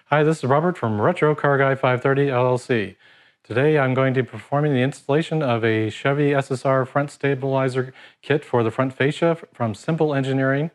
Hi, this is Robert from Retro Car Guy 530 LLC. Today I'm going to be performing the installation of a Chevy SSR front stabilizer kit for the front fascia from Simple Engineering,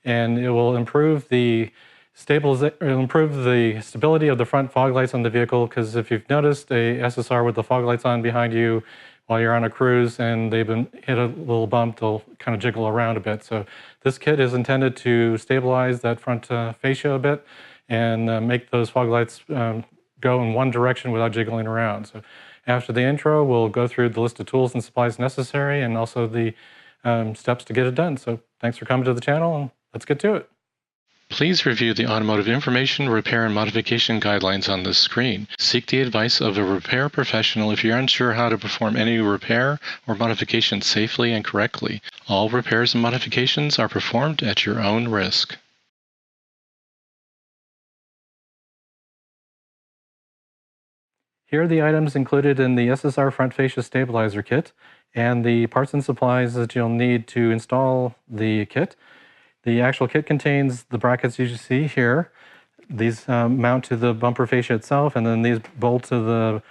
and it will improve the stability of the front fog lights on the vehicle, because if you've noticed a SSR with the fog lights on behind you while you're on a cruise and they've been hit a little bump, they'll kind of jiggle around a bit. So this kit is intended to stabilize that front fascia a bit and make those fog lights go in one direction without jiggling around. So after the intro, we'll go through the list of tools and supplies necessary and also the steps to get it done. So thanks for coming to the channel, and let's get to it. Please review the automotive information, repair, and modification guidelines on this screen. Seek the advice of a repair professional if you're unsure how to perform any repair or modification safely and correctly. All repairs and modifications are performed at your own risk. Here are the items included in the SSR front fascia stabilizer kit and the parts and supplies that you'll need to install the kit. The actual kit contains the brackets you see here. These mount to the bumper fascia itself, and then these bolt to the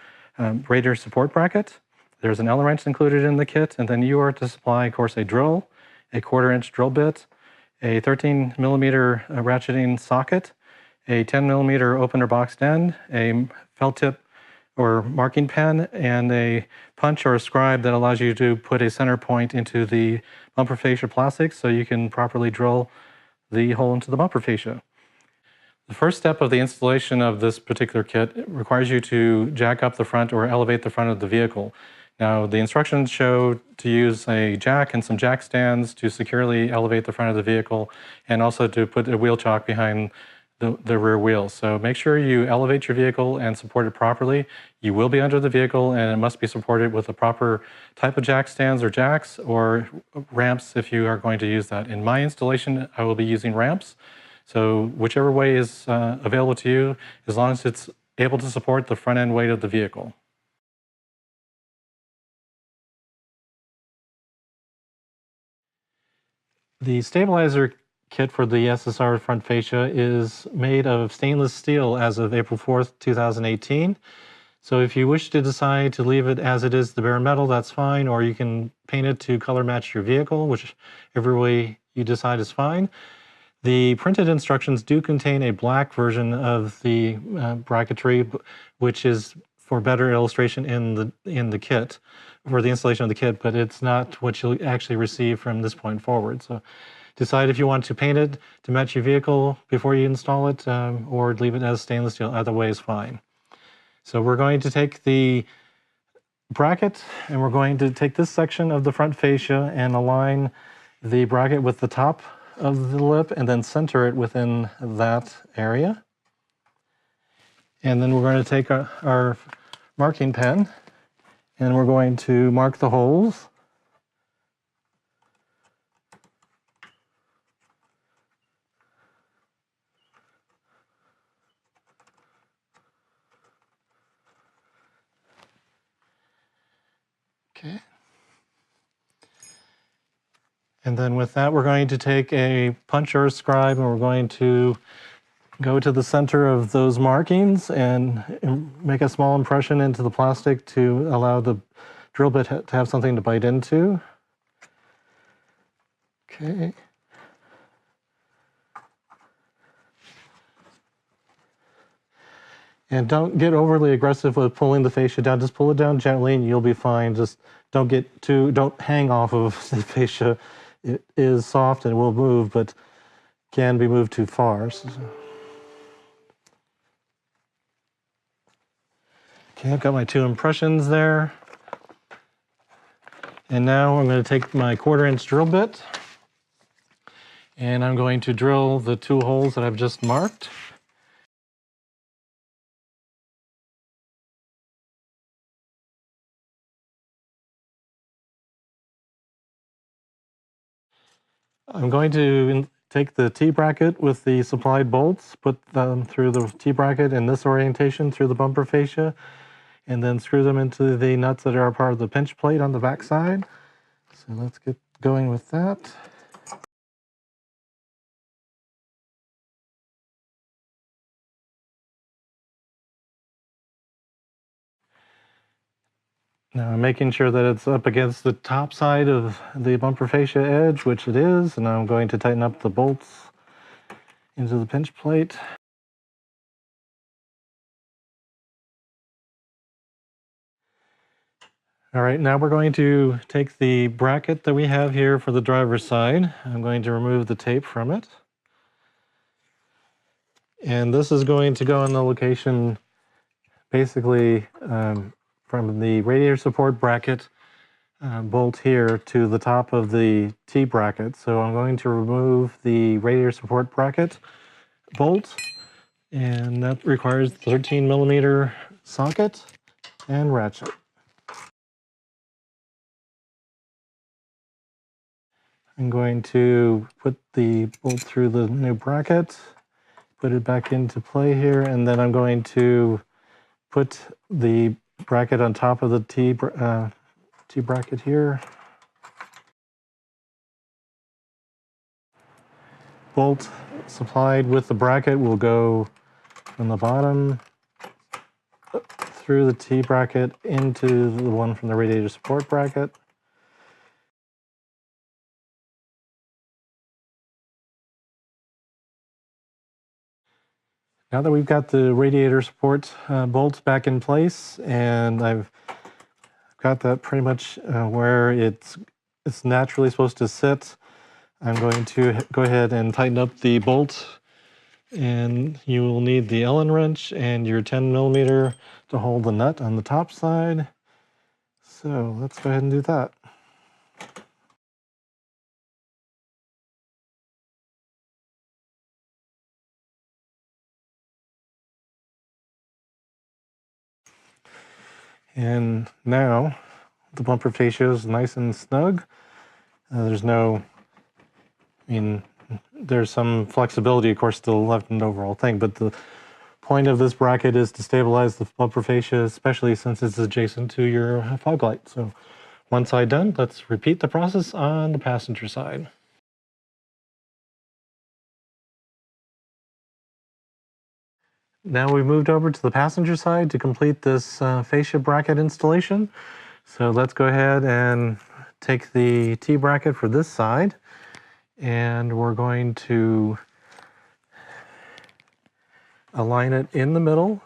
radiator support bracket. There's an Allen wrench included in the kit, and then you are to supply, of course, a drill, a 1/4-inch drill bit, a 13mm ratcheting socket, a 10mm opener boxed end, a felt tip or marking pen, and a punch or a scribe that allows you to put a center point into the bumper fascia plastic so you can properly drill the hole into the bumper fascia. The first step of the installation of this particular kit requires you to jack up the front or elevate the front of the vehicle. Now, the instructions show to use a jack and some jack stands to securely elevate the front of the vehicle, and also to put a wheel chock behind the rear wheels. So make sure you elevate your vehicle and support it properly. You will be under the vehicle, and it must be supported with the proper type of jack stands or jacks, or ramps if you are going to use that. In my installation, I will be using ramps. So whichever way is available to you, as long as it's able to support the front end weight of the vehicle. The stabilizer kit for the SSR front fascia is made of stainless steel as of April 4th, 2018. So if you wish to decide to leave it as it is, the bare metal, that's fine, or you can paint it to color match your vehicle, whichever way you decide is fine. The printed instructions do contain a black version of the bracketry, which is for better illustration in the kit, for the installation of the kit, but it's not what you'll actually receive from this point forward. So decide if you want to paint it to match your vehicle before you install it, or leave it as stainless steel. Either way is fine. So we're going to take the bracket, and we're going to take this section of the front fascia and align the bracket with the top of the lip, and then center it within that area. And then we're going to take our marking pen, and we're going to mark the holes. Okay. And then with that, we're going to take a punch or a scribe, and we're going to go to the center of those markings and make a small impression into the plastic to allow the drill bit to have something to bite into. Okay. And don't get overly aggressive with pulling the fascia down. Just pull it down gently and you'll be fine. Just don't hang off of the fascia. It is soft and will move, but can be moved too far. Okay, I've got my two impressions there. And now I'm going to take my 1/4-inch drill bit, and I'm going to drill the two holes that I've just marked. I'm going to take the T-bracket with the supplied bolts, put them through the T-bracket in this orientation through the bumper fascia, and then screw them into the nuts that are part of the pinch plate on the back side. So let's get going with that. Now I'm making sure that it's up against the top side of the bumper fascia edge, which it is, and I'm going to tighten up the bolts into the pinch plate. All right, now we're going to take the bracket that we have here for the driver's side. I'm going to remove the tape from it. And this is going to go in the location basically from the radiator support bracket bolt here to the top of the T bracket. So I'm going to remove the radiator support bracket bolt, and that requires 13mm socket and ratchet. I'm going to put the bolt through the new bracket, put it back into play here, and then I'm going to put the bracket on top of the T bracket here. Bolt supplied with the bracket will go from the bottom through the T bracket into the one from the radiator support bracket. Now that we've got the radiator support bolt back in place, and I've got that pretty much where it's naturally supposed to sit, I'm going to go ahead and tighten up the bolt, and you will need the Allen wrench and your 10mm to hold the nut on the top side. So let's go ahead and do that. And now the bumper fascia is nice and snug. There's no, I mean, there's some flexibility, of course, still left in the overall thing, but the point of this bracket is to stabilize the bumper fascia, especially since it's adjacent to your fog light. So one side done, let's repeat the process on the passenger side. Now we moved over to the passenger side to complete this fascia bracket installation. So let's go ahead and take the T bracket for this side, and we're going to align it in the middle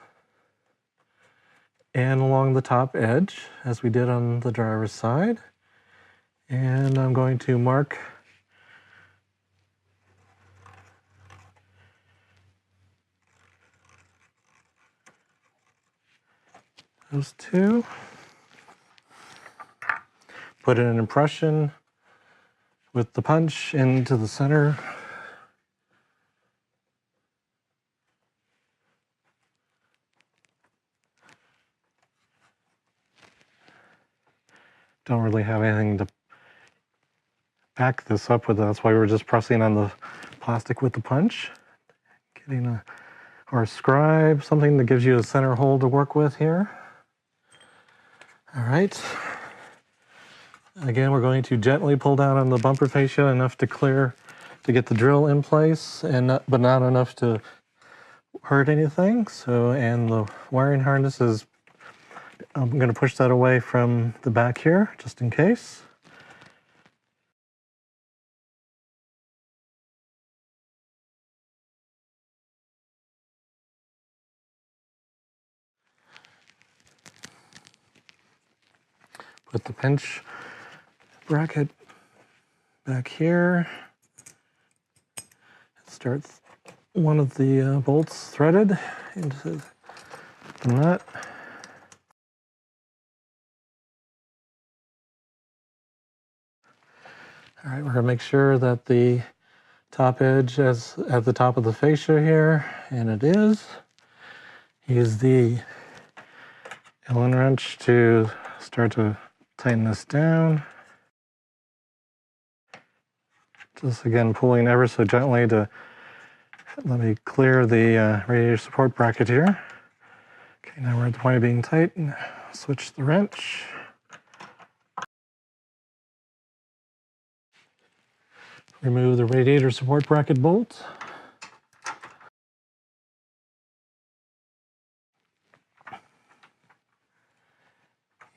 and along the top edge as we did on the driver's side. And I'm going to mark those two. Put in an impression with the punch into the center. Don't really have anything to back this up with. That's why we're just pressing on the plastic with the punch. Getting or a scribe, something that gives you a center hole to work with here. All right. Again, we're going to gently pull down on the bumper fascia enough to get the drill in place, but not enough to hurt anything. So, and the wiring harness is, I'm going to push that away from the back here, just in case. Put the pinch bracket back here. Start one of the bolts threaded into the nut. All right, we're going to make sure that the top edge is at the top of the fascia here, and it is. Use the Allen wrench to start to tighten this down. Just again pulling ever so gently to let me clear the radiator support bracket here. Okay, now we're at the point of being tight. Switch the wrench. Remove the radiator support bracket bolt.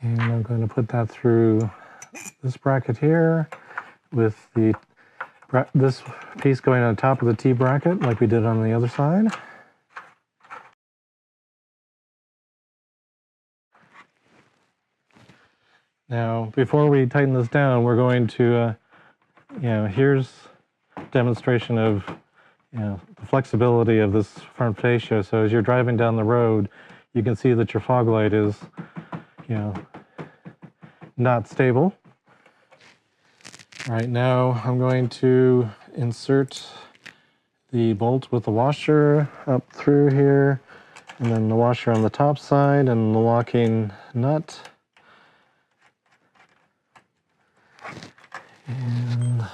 And I'm going to put that through this bracket here with this piece going on top of the T bracket like we did on the other side. Now, before we tighten this down, we're going to, here's a demonstration of, the flexibility of this front fascia. So as you're driving down the road, you can see that your fog light is, not stable. All right, now I'm going to insert the bolt with the washer up through here, and then the washer on the top side, and the locking nut. And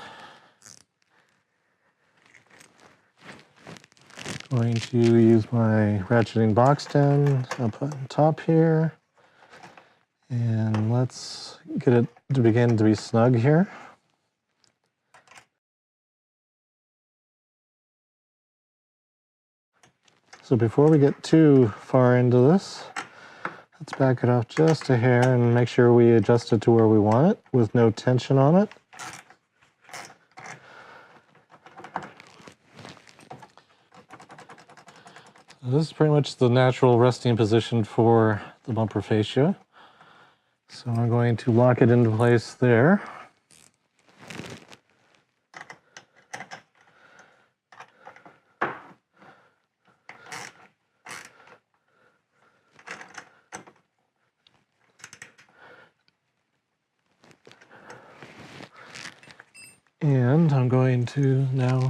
going to use my ratcheting box down up on top here. And let's get it to begin to be snug here. So before we get too far into this, let's back it off just a hair and make sure we adjust it to where we want it with no tension on it. This is pretty much the natural resting position for the bumper fascia. So I'm going to lock it into place there. And I'm going to now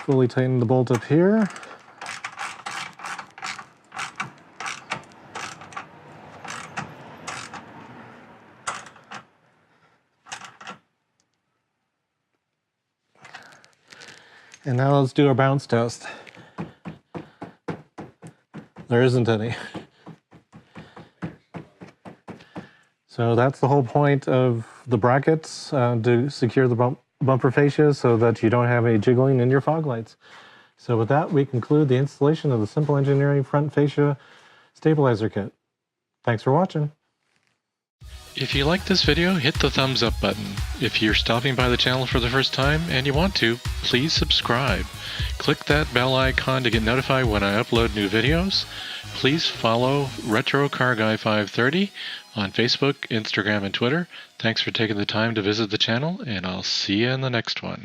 fully tighten the bolt up here. And now let's do our bounce test. There isn't any. So that's the whole point of the brackets, to secure the bumper fascia so that you don't have any jiggling in your fog lights. So with that, we conclude the installation of the Simple Engineering front fascia stabilizer kit. Thanks for watching. If you like this video, hit the thumbs up button. If you're stopping by the channel for the first time and you want to, please subscribe. Click that bell icon to get notified when I upload new videos. Please follow Retro Car Guy 530 on Facebook, Instagram, and Twitter. Thanks for taking the time to visit the channel, and I'll see you in the next one.